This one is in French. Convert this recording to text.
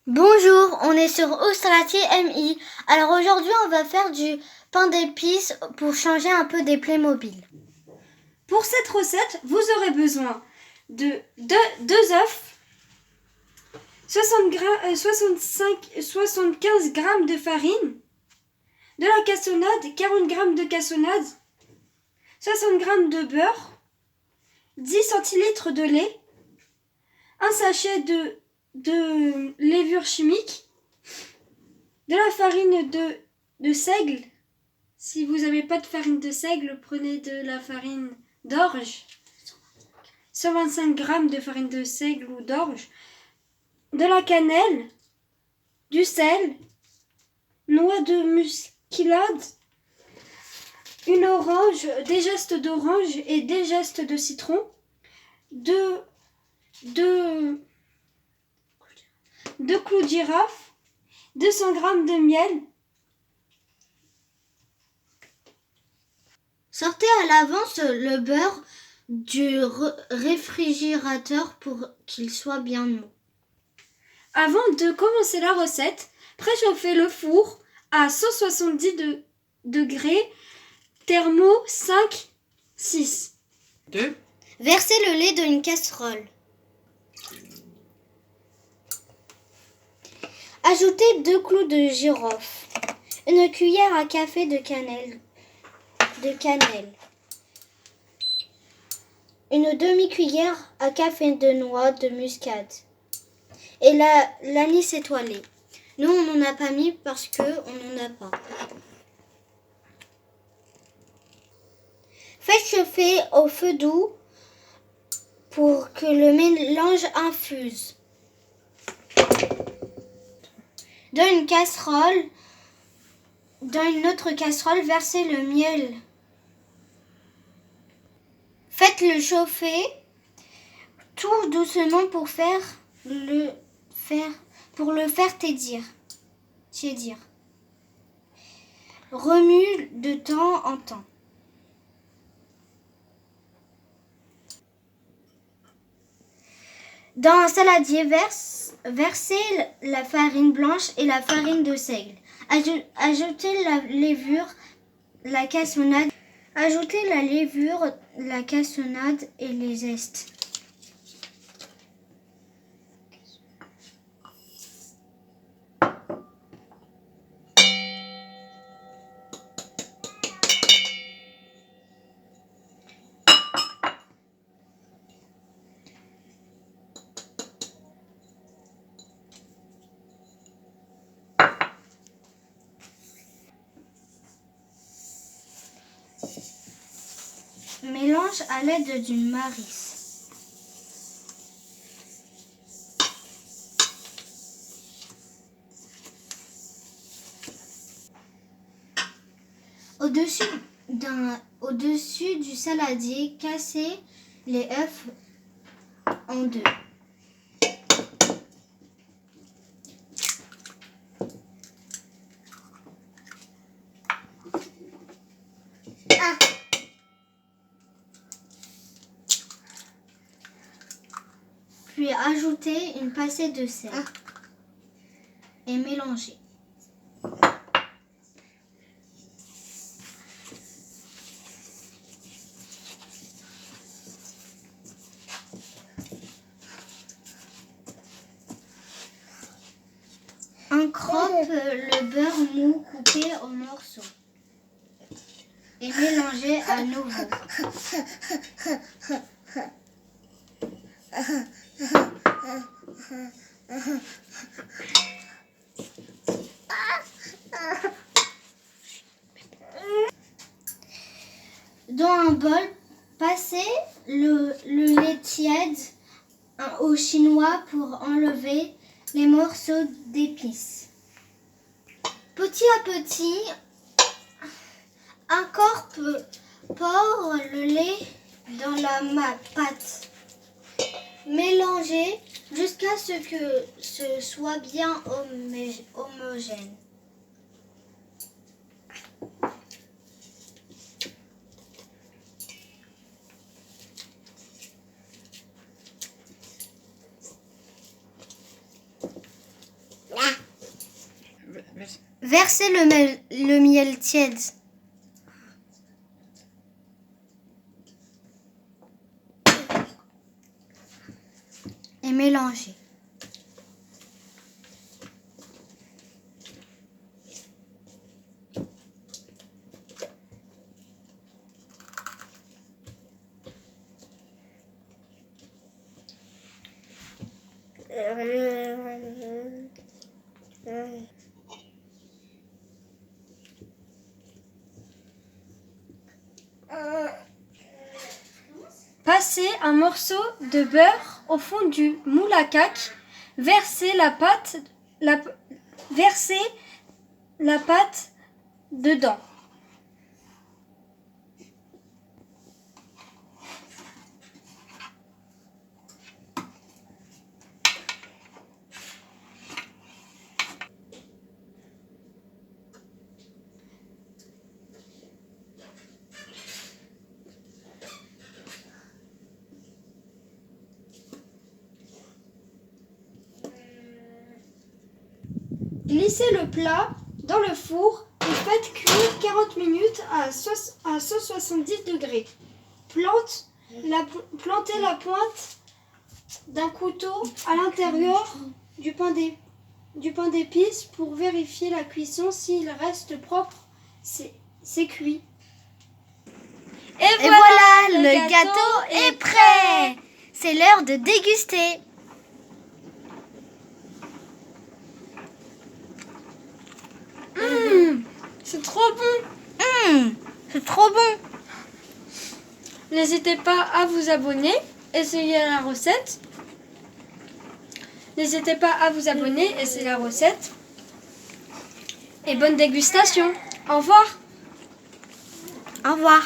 Bonjour, on est sur Ostratier MI. Alors aujourd'hui, on va faire du pain d'épices pour changer un peu des Playmobil. Pour cette recette, vous aurez besoin de 2 œufs, 75 g de farine, de la cassonade, 40 g de cassonade, 60 g de beurre, 10 centilitres de lait, un sachet de levure chimique, de la farine de seigle. Si vous n'avez pas de farine de seigle, prenez de la farine d'orge. 125 g de farine de seigle ou d'orge, de la cannelle, du sel, noix de muscade, une orange, des gestes d'orange et des gestes de citron, deux clous de girafe, 200 g de miel. Sortez à l'avance le beurre du réfrigérateur pour qu'il soit bien mou. Avant de commencer la recette, préchauffez le four à 170 degrés, thermo 5-6. Versez le lait dans une casserole. Ajoutez 2 clous de girofle, une cuillère à café de cannelle, une demi-cuillère à café de noix de muscade et l'anis étoilé. Nous, on n'en a pas mis parce qu'on n'en a pas. Faites chauffer au feu doux pour que le mélange infuse. Dans une autre casserole, versez le miel. Faites-le chauffer tout doucement pour le faire tiédir. Remue de temps en temps. Dans un saladier, versez la farine blanche et la farine de seigle. Ajoutez la levure, la cassonade. Ajoutez la levure, la cassonade et les zestes. Mélange à l'aide d'une maryse. Au-dessus du saladier, cassez les œufs en deux. Puis ajoutez une pincée de sel et mélangez. Encrope le beurre mou coupé en morceaux et mélangez à nouveau. Dans un bol, passez le lait tiède au chinois pour enlever les morceaux d'épices. Petit à petit, incorpore le lait dans la pâte. Mélangez jusqu'à ce que ce soit bien homogène. Versez le miel tiède. Et mélangez. Passez un morceau de beurre au fond du moule à caque. Versez la pâte dedans. Glissez le plat dans le four et faites cuire 40 minutes à 170 degrés. Plantez la pointe d'un couteau à l'intérieur du pain d'épices pour vérifier la cuisson. S'il reste propre, c'est cuit. Et voilà, le gâteau est prêt. C'est l'heure de déguster. C'est trop bon. C'est trop bon. N'hésitez pas à vous abonner, essayez la recette. N'hésitez pas à vous abonner, essayez la recette. Et bonne dégustation. Au revoir. Au revoir.